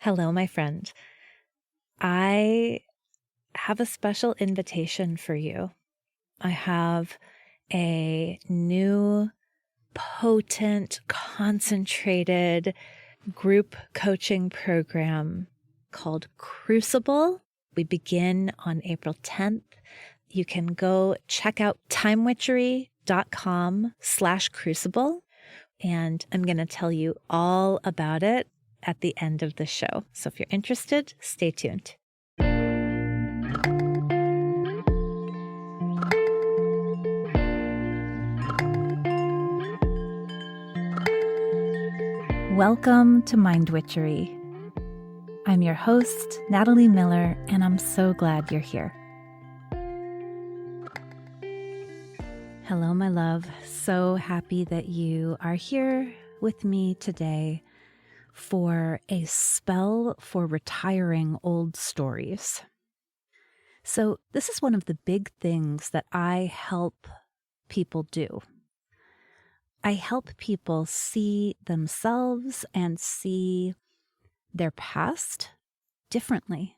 Hello, my friend. I have a special invitation for you. I have a new, potent, concentrated group coaching program called Crucible. We begin on April 10th. You can go check out timewitchery.com/crucible, and I'm going to tell you all about it at the end of the show. So if you're interested, stay tuned. Welcome to Mind Witchery. I'm your host, Natalie Miller, and I'm so glad you're here. Hello, my love. So happy that you are here with me today for a spell for retiring old stories. So this is one of the big things that I help people do. I help people see themselves and see their past differently,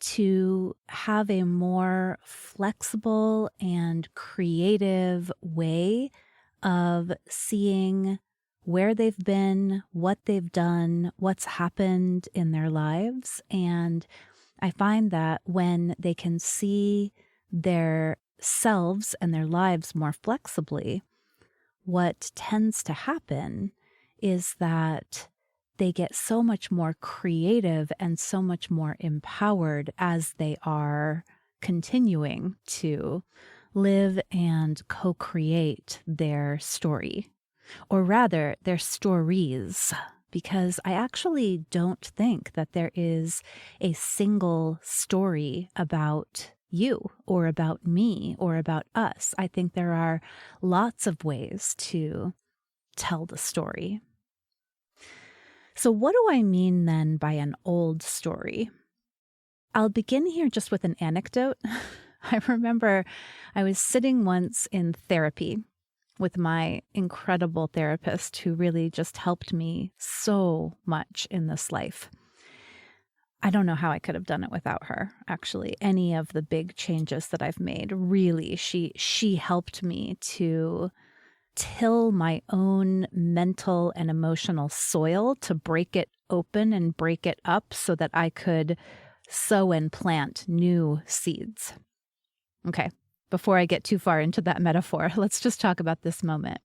to have a more flexible and creative way of seeing where they've been, what they've done, what's happened in their lives. And I find that when they can see their selves and their lives more flexibly, what tends to happen is that they get so much more creative and so much more empowered as they are continuing to live and co-create their story, or rather their stories, because I actually don't think that there is a single story about you or about me or about us. I think there are lots of ways to tell the story. So what do I mean then by an old story? I'll begin here just with an anecdote. I remember I was sitting once in therapy with my incredible therapist who really just helped me so much in this life. I don't know how I could have done it without her, actually. Any of the big changes that I've made, really, she helped me to till my own mental and emotional soil, to break it open and break it up so that I could sow and plant new seeds. Okay, before I get too far into that metaphor, let's just talk about this moment.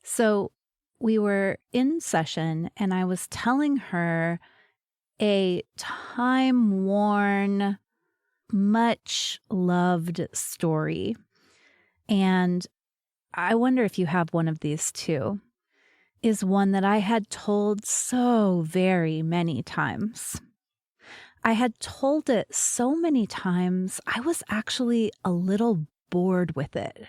So we were in session and I was telling her a time-worn, much-loved story. And I wonder if you have one of these too, is one that I had told so very many times. I had told it so many times, I was actually a little bored with it.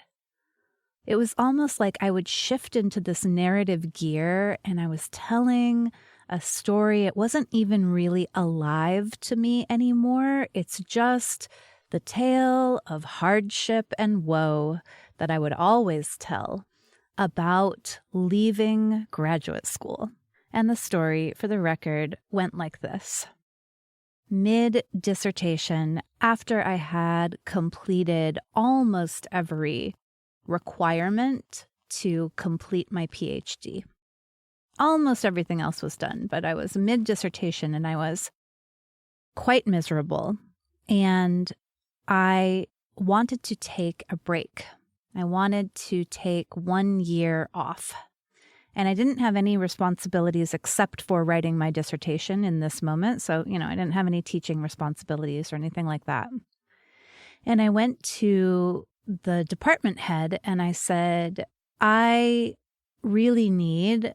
It was almost like I would shift into this narrative gear and I was telling a story. It wasn't even really alive to me anymore. It's just the tale of hardship and woe that I would always tell about leaving graduate school. And the story, for the record, went like this. Mid-dissertation, after I had completed almost every requirement to complete my PhD. Almost everything else was done, but I was mid-dissertation and I was quite miserable. And I wanted to take a break. I wanted to take 1 year off. And I didn't have any responsibilities except for writing my dissertation in this moment. So, I didn't have any teaching responsibilities or anything like that. And I went to the department head and I said, I really need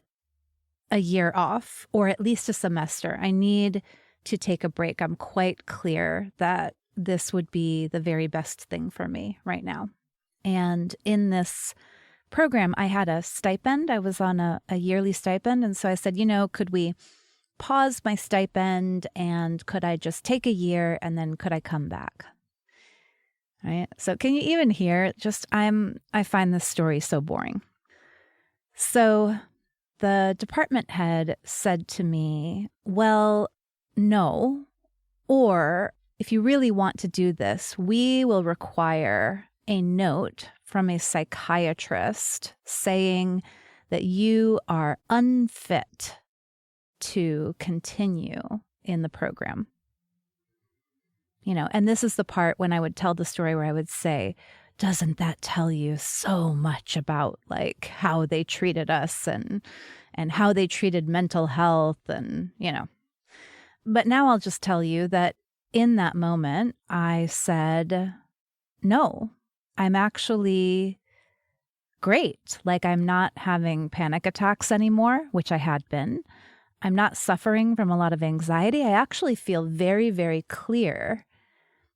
a year off, or at least a semester. I need to take a break. I'm quite clear that this would be the very best thing for me right now. And in this program, I had a stipend. I was on a yearly stipend. And so I said, could we pause my stipend and could I just take a year and then could I come back? Right. So can you even hear I find this story so boring. So the department head said to me, well, no, or if you really want to do this, we will require a note from a psychiatrist saying that you are unfit to continue in the program. And this is the part when I would tell the story where I would say, doesn't that tell you so much about like how they treated us and how they treated mental health and. But now I'll just tell you that in that moment, I said, no, I'm actually great. Like I'm not having panic attacks anymore, which I had been. I'm not suffering from a lot of anxiety. I actually feel very, very clear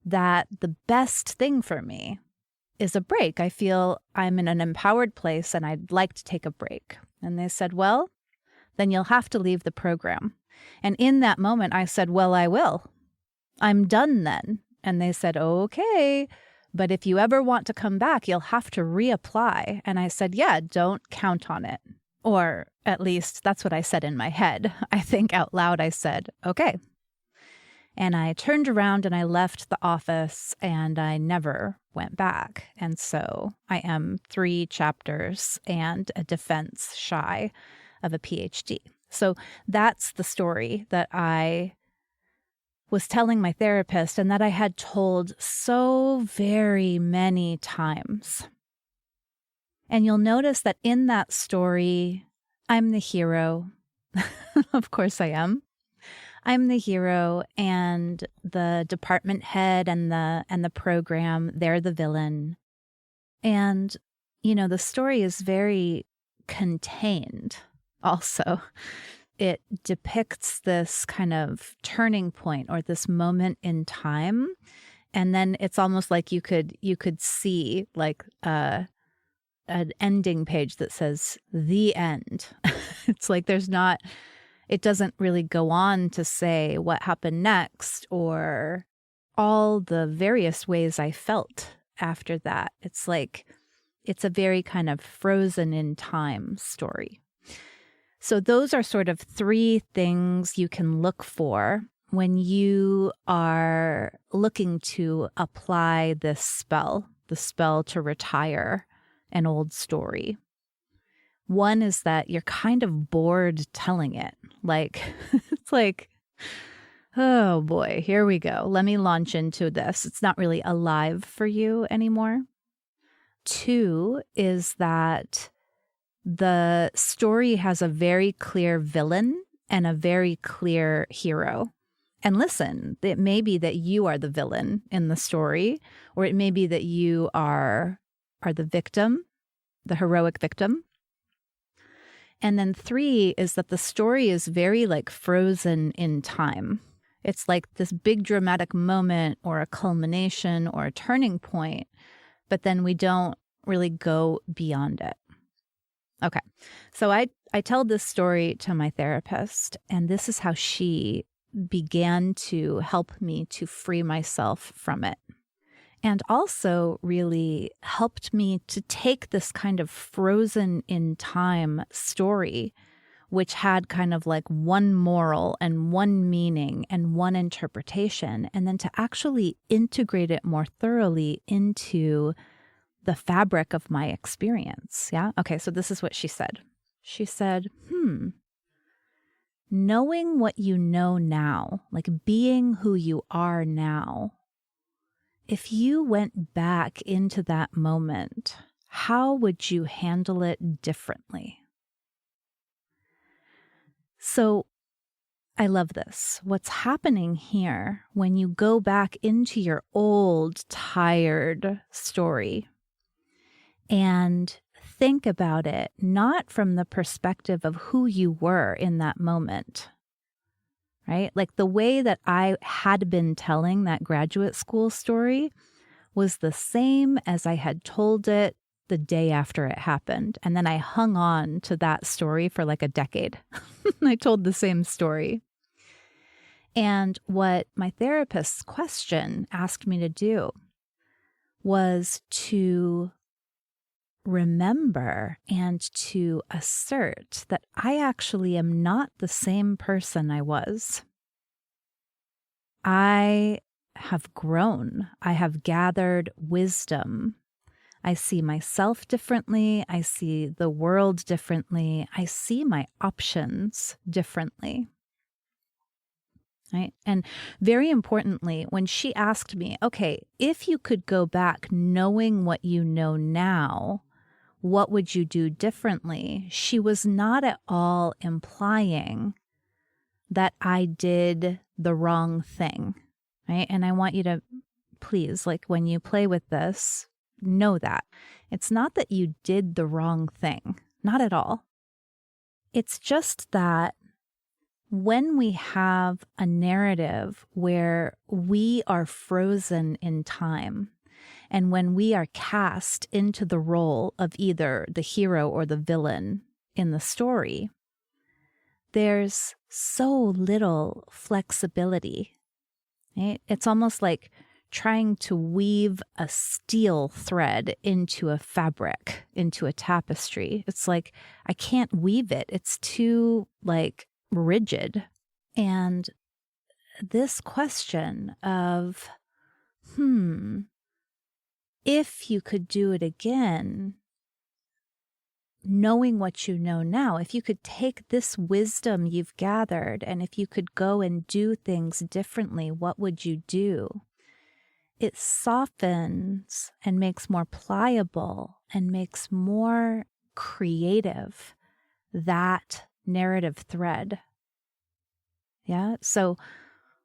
that the best thing for me is a break. I feel I'm in an empowered place and I'd like to take a break. And they said, well, then you'll have to leave the program. And in that moment, I said, well, I will. I'm done then. And they said, okay, but if you ever want to come back, you'll have to reapply. And I said, yeah, don't count on it. Or at least that's what I said in my head. I think out loud I said, okay. And I turned around and I left the office and I never went back. And so I am 3 chapters and a defense shy of a PhD. So that's the story that I was telling my therapist and that I had told so very many times. And you'll notice that in that story, I'm the hero. Of course I am. I'm the hero, and the department head and the program, they're the villain. And, the story is very contained also. It depicts this kind of turning point or this moment in time. And then it's almost like you could see like an ending page that says the end. It's like it doesn't really go on to say what happened next or all the various ways I felt after that. It's like, it's a very kind of frozen in time story. So those are sort of 3 things you can look for when you are looking to apply this spell, the spell to retire an old story. One is that you're kind of bored telling it. Like, it's like, oh boy, here we go. Let me launch into this. It's not really alive for you anymore. 2 is that the story has a very clear villain and a very clear hero. And listen, it may be that you are the villain in the story, or it may be that you are the victim, the heroic victim. And then 3 is that the story is very like frozen in time. It's like this big dramatic moment or a culmination or a turning point, but then we don't really go beyond it. Okay, so I tell this story to my therapist, and this is how she began to help me to free myself from it. And also really helped me to take this kind of frozen in time story, which had kind of like one moral and one meaning and one interpretation, and then to actually integrate it more thoroughly into the fabric of my experience. Yeah. Okay. So this is what she said. She said, knowing what you know now, like being who you are now, if you went back into that moment, how would you handle it differently? So I love this. What's happening here when you go back into your old, tired story and think about it, not from the perspective of who you were in that moment, right? Like the way that I had been telling that graduate school story was the same as I had told it the day after it happened. And then I hung on to that story for like a decade. I told the same story. And what my therapist's question asked me to do was to remember and to assert that I actually am not the same person I was. I have grown. I have gathered wisdom. I see myself differently. I see the world differently. I see my options differently. Right. And very importantly, when she asked me, okay, if you could go back knowing what you know now, what would you do differently? She was not at all implying that I did the wrong thing. Right. And I want you to please, like when you play with this, know that it's not that you did the wrong thing. Not at all. It's just that when we have a narrative where we are frozen in time, and when we are cast into the role of either the hero or the villain in the story, there's so little flexibility. Right? It's almost like trying to weave a steel thread into a fabric, into a tapestry. It's like, I can't weave it. It's too rigid. And this question of, if you could do it again, knowing what you know now, if you could take this wisdom you've gathered and if you could go and do things differently, what would you do? It softens and makes more pliable and makes more creative that narrative thread. Yeah. So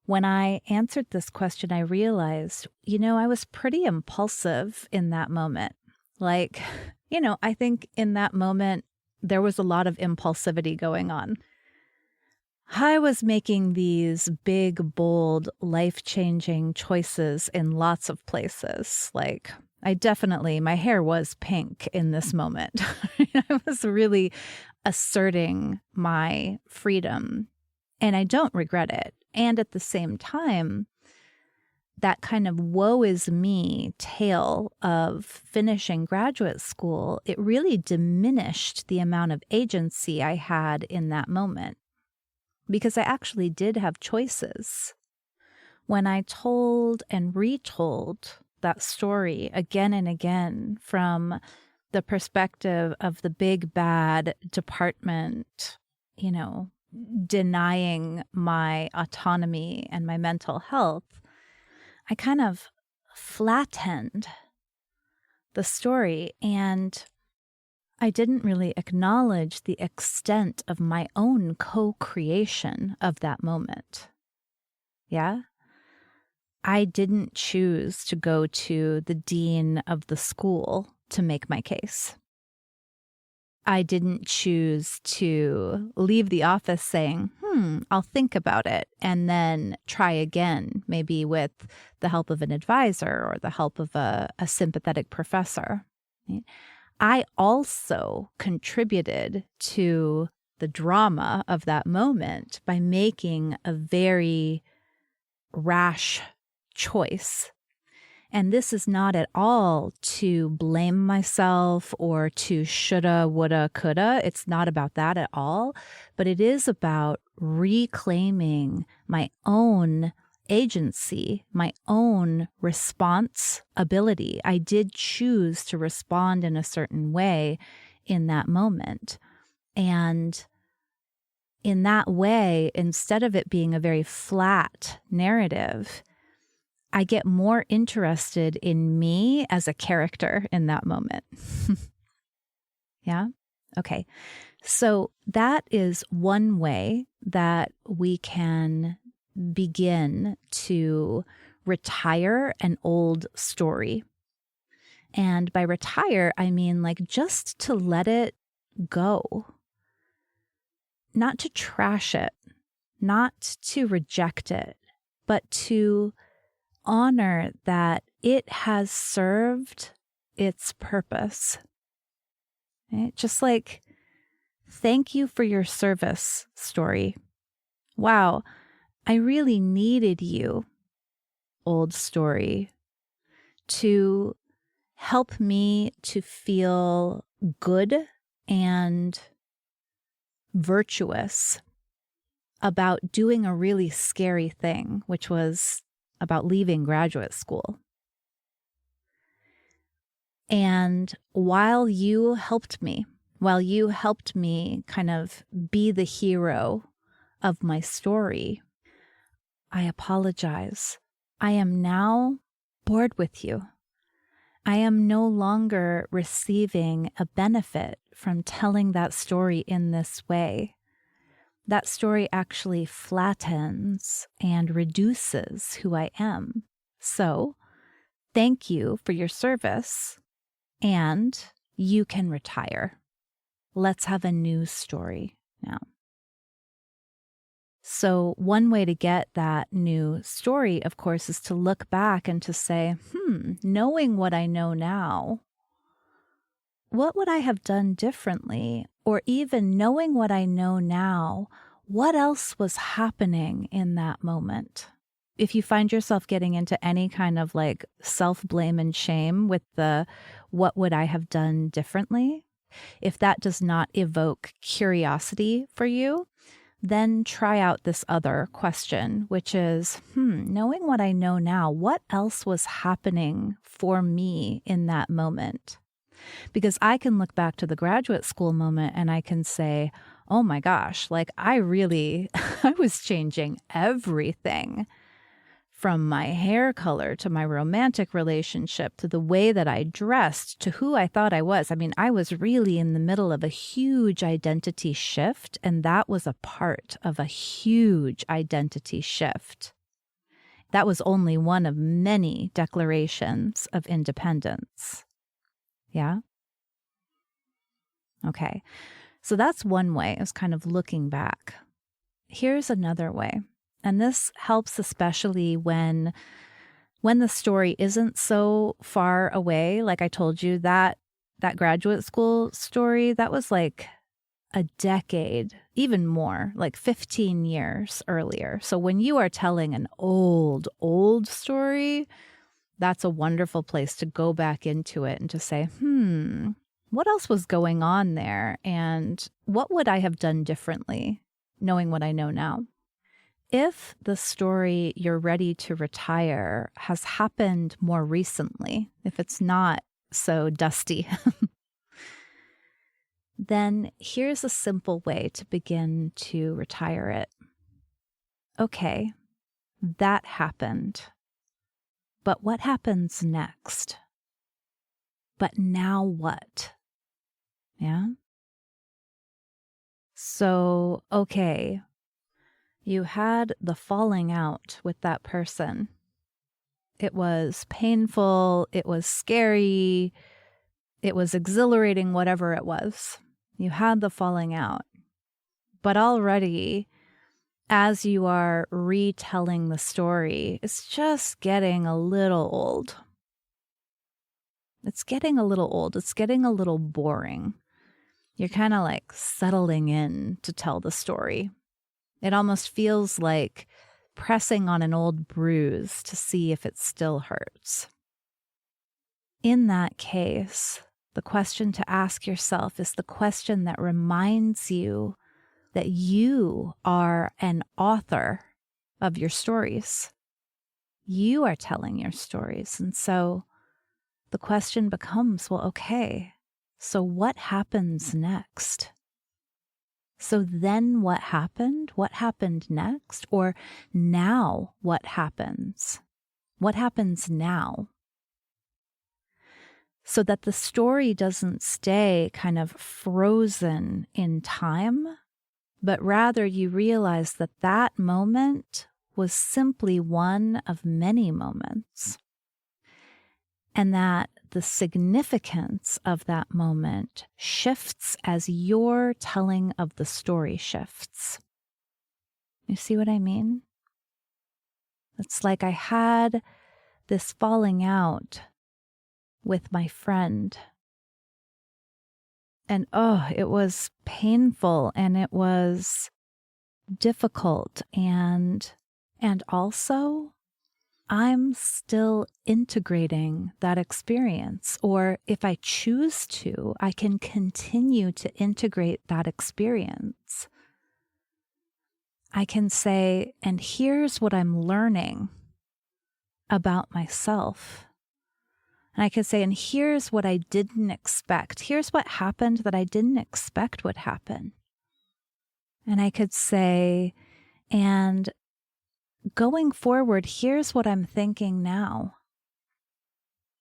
when I answered this question, I realized, I was pretty impulsive in that moment. I think in that moment, there was a lot of impulsivity going on. I was making these big, bold, life-changing choices in lots of places. My hair was pink in this moment. I was really asserting my freedom, and I don't regret it. And at the same time, that kind of woe is me tale of finishing graduate school, it really diminished the amount of agency I had in that moment. Because I actually did have choices. When I told and retold that story again and again from the perspective of the big bad department, denying my autonomy and my mental health, I kind of flattened the story, and I didn't really acknowledge the extent of my own co-creation of that moment. Yeah? I didn't choose to go to the dean of the school to make my case. I didn't choose to leave the office saying, I'll think about it, and then try again, maybe with the help of an advisor or the help of a sympathetic professor. Right? I also contributed to the drama of that moment by making a very rash choice. And this is not at all to blame myself or to shoulda, woulda, coulda. It's not about that at all. But it is about reclaiming my own agency, my own response ability. I did choose to respond in a certain way in that moment. And in that way, instead of it being a very flat narrative, I get more interested in me as a character in that moment. Yeah? Okay. So that is one way that we can begin to retire an old story. And by retire, I mean just to let it go. Not to trash it, not to reject it, but to honor that it has served its purpose. Right? Just thank you for your service, story. Wow, I really needed you, old story, to help me to feel good and virtuous about doing a really scary thing, which was about leaving graduate school. And while you helped me kind of be the hero of my story, I apologize. I am now bored with you. I am no longer receiving a benefit from telling that story in this way. That story actually flattens and reduces who I am. So, thank you for your service, and you can retire. Let's have a new story now. So one way to get that new story, of course, is to look back and to say, knowing what I know now, what would I have done differently? Or even knowing what I know now, what else was happening in that moment? If you find yourself getting into any kind of like self-blame and shame with the what would I have done differently, if that does not evoke curiosity for you, then try out this other question, which is, knowing what I know now, what else was happening for me in that moment? Because I can look back to the graduate school moment and I can say, oh my gosh, like I was changing everything. From my hair color to my romantic relationship to the way that I dressed to who I thought I was. I mean, I was really in the middle of a huge identity shift, and that was a part of a huge identity shift. That was only one of many declarations of independence. Yeah? Okay. So that's one way, is kind of looking back. Here's another way. And this helps especially when the story isn't so far away. Like I told you, that graduate school story, that was like a decade, even more, like 15 years earlier. So when you are telling an old story, that's a wonderful place to go back into it and to say, what else was going on there? And what would I have done differently, knowing what I know now? If the story you're ready to retire has happened more recently, if it's not so dusty, then here's a simple way to begin to retire it. Okay, that happened. But what happens next? But now what? Yeah? So, okay. You had the falling out with that person. It was painful, it was scary, it was exhilarating, whatever it was. You had the falling out. But already, as you are retelling the story, it's just getting a little old. It's getting a little old. It's getting a little boring. You're kind of like settling in to tell the story. It almost feels like pressing on an old bruise to see if it still hurts. In that case, the question to ask yourself is the question that reminds you that you are an author of your stories. You are telling your stories. And so the question becomes, well, okay, so what happens next? So then what happened? What happened next? Or now what happens? What happens now? So that the story doesn't stay kind of frozen in time, but rather you realize that that moment was simply one of many moments. And that the significance of that moment shifts as your telling of the story shifts. You see what I mean? It's like I had this falling out with my friend. And it was painful and it was difficult. And also, I'm still integrating that experience. Or if I choose to, I can continue to integrate that experience. I can say, and here's what I'm learning about myself. And I could say, and here's what I didn't expect. Here's what happened that I didn't expect would happen. And I could say, and going forward, here's what I'm thinking now.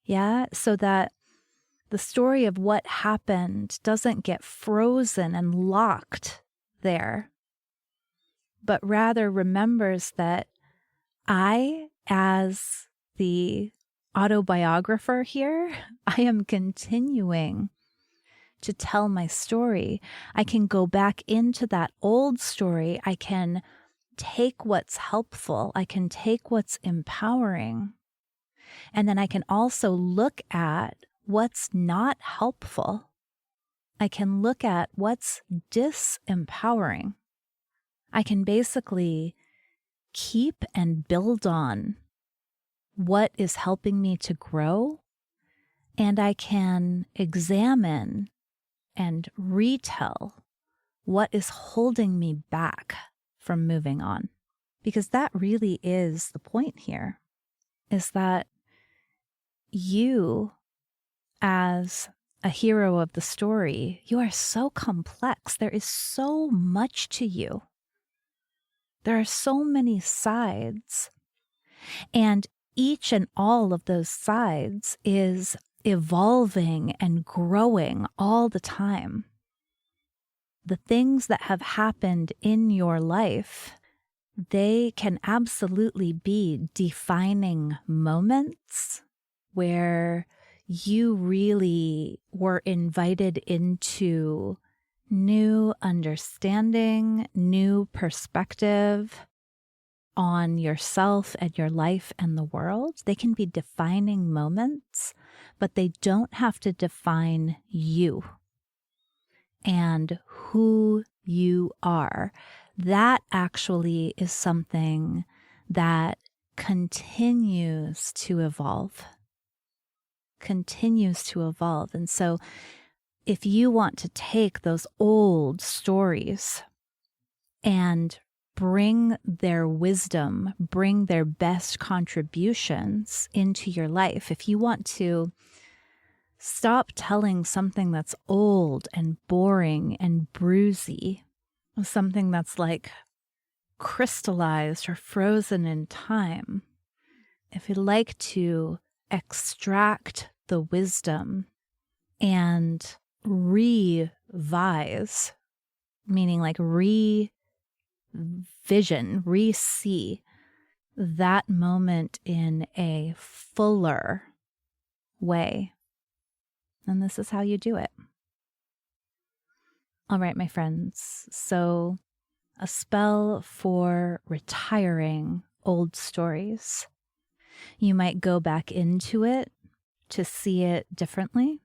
Yeah, so that the story of what happened doesn't get frozen and locked there, but rather remembers that I, as the autobiographer here, I am continuing to tell my story. I can go back into that old story. I can take what's helpful. I can take what's empowering. And then I can also look at what's not helpful. I can look at what's disempowering. I can basically keep and build on what is helping me to grow, and I can examine and retell what is holding me back from moving on. Because that really is the point here, is that you, as a hero of the story, you are so complex. There is so much to you. There are so many sides. And each and all of those sides is evolving and growing all the time. The things that have happened in your life, they can absolutely be defining moments where you really were invited into new understanding, new perspective on yourself and your life and the world. They can be defining moments, but they don't have to define you and who you are. That actually is something that continues to evolve. And so if you want to take those old stories and bring their wisdom, bring their best contributions into your life, if you want to stop telling something that's old and boring and bruisey, something that's like crystallized or frozen in time, if you'd like to extract the wisdom and revise, meaning like revision, re-see that moment in a fuller way, then this is how you do it. All right, my friends. So a spell for retiring old stories. You might go back into it to see it differently.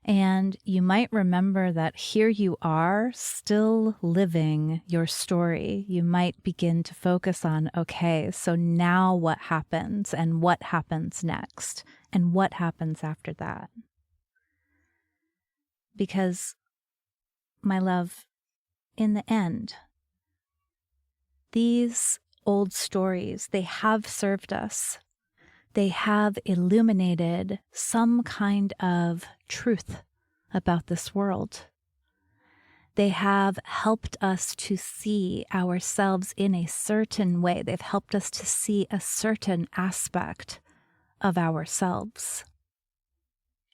And you might remember that here you are still living your story. You might begin to focus on, okay, so now what happens and what happens next and what happens after that? Because, my love, in the end, these old stories, they have served us. They have illuminated some kind of truth about this world. They have helped us to see ourselves in a certain way. They've helped us to see a certain aspect of ourselves.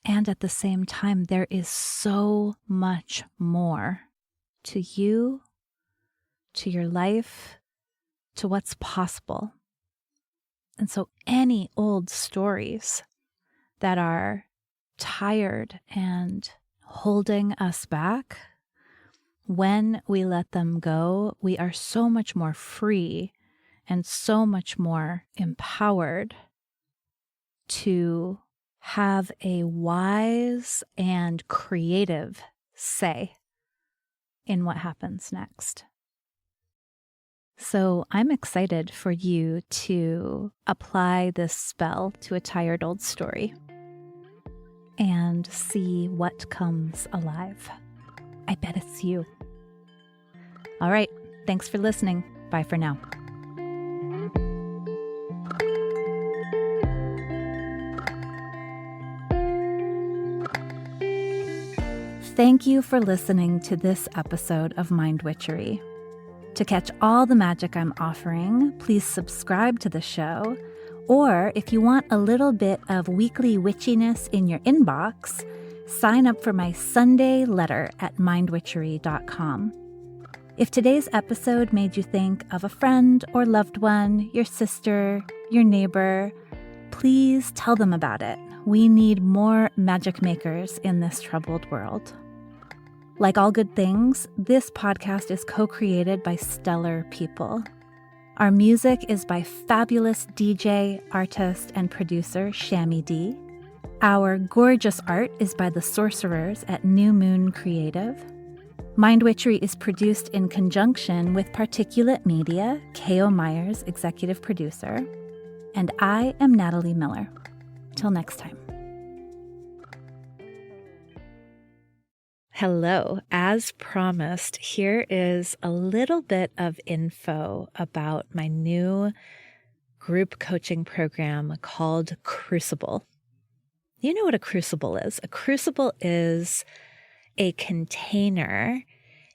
And at the same time, there is so much more to you, to your life, to what's possible. And so any old stories that are tired and holding us back, when we let them go, we are so much more free and so much more empowered to have a wise and creative say in what happens next. So I'm excited for you to apply this spell to a tired old story and see what comes alive. I bet it's you. All right, thanks for listening. Bye for now. Thank you for listening to this episode of Mind Witchery. To catch all the magic I'm offering, please subscribe to the show. Or if you want a little bit of weekly witchiness in your inbox, sign up for my Sunday letter at mindwitchery.com. If today's episode made you think of a friend or loved one, your sister, your neighbor, please tell them about it. We need more magic makers in this troubled world. Like all good things, this podcast is co-created by stellar people. Our music is by fabulous DJ, artist, and producer Shammy D. Our gorgeous art is by the sorcerers at New Moon Creative. Mind Witchery is produced in conjunction with Particulate Media, K.O. Myers, executive producer. And I am Natalie Miller. Till next time. Hello. As promised, here is a little bit of info about my new group coaching program called Crucible. You know what a crucible is. A crucible is a container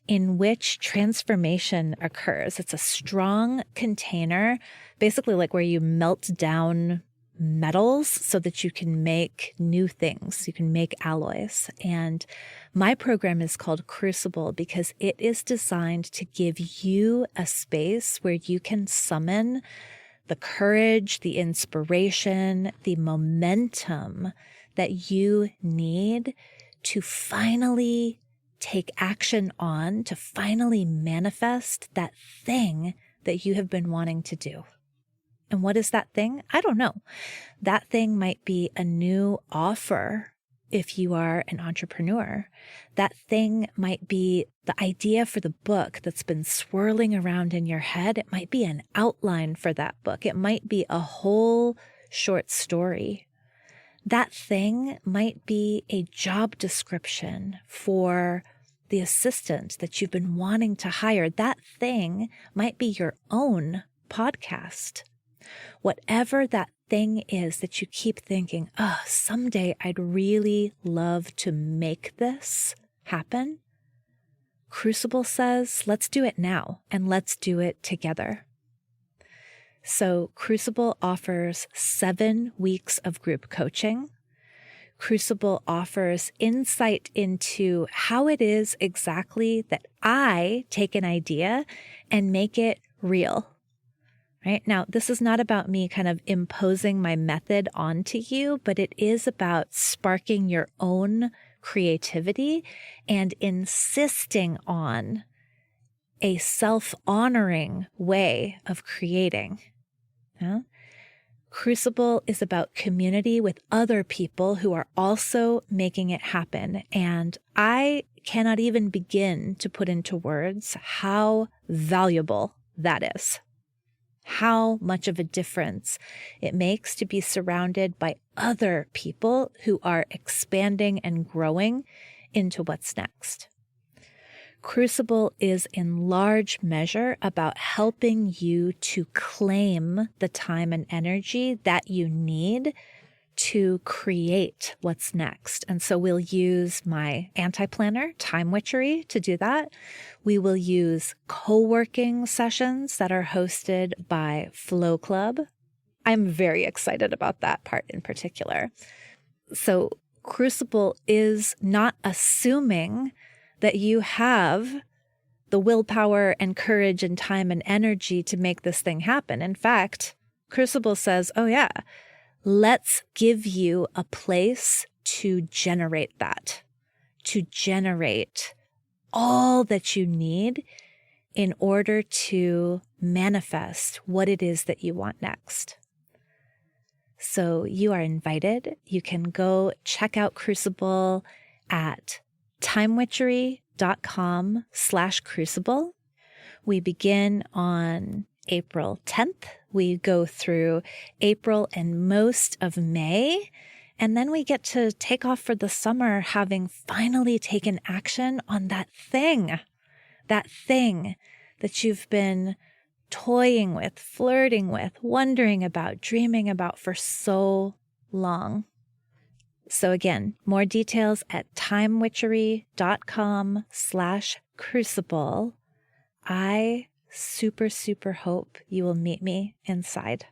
in which transformation occurs. It's a strong container, basically like where you melt down metals so that you can make new things. You can make alloys. And my program is called Crucible because it is designed to give you a space where you can summon the courage, the inspiration, the momentum that you need to finally take action on, to finally manifest that thing that you have been wanting to do. And what is that thing? I don't know. That thing might be a new offer if you are an entrepreneur. That thing might be the idea for the book that's been swirling around in your head. It might be an outline for that book. It might be a whole short story. That thing might be a job description for the assistant that you've been wanting to hire. That thing might be your own podcast. Whatever that thing is that you keep thinking, oh, someday I'd really love to make this happen. Crucible says, let's do it now and let's do it together. So Crucible offers 7 weeks of group coaching. Crucible offers insight into how it is exactly that I take an idea and make it real. Right? Now, this is not about me kind of imposing my method onto you, but it is about sparking your own creativity and insisting on a self-honoring way of creating. Yeah? Crucible is about community with other people who are also making it happen. And I cannot even begin to put into words how valuable that is. How much of a difference it makes to be surrounded by other people who are expanding and growing into what's next. Crucible is in large measure about helping you to claim the time and energy that you need to create what's next. And so we'll use my anti-planner, Time Witchery, to do that. We will use co-working sessions that are hosted by Flow Club. I'm very excited about that part in particular. So Crucible is not assuming that you have the willpower and courage and time and energy to make this thing happen. In fact, Crucible says, oh yeah, let's give you a place to generate that, to generate all that you need in order to manifest what it is that you want next. So you are invited. You can go check out Crucible at timewitchery.com/crucible, We begin on April 10th. We go through April and most of May. And then we get to take off for the summer, having finally taken action on that thing that you've been toying with, flirting with, wondering about, dreaming about for so long. So again, more details at timewitchery.com/crucible. I super hope you will meet me inside.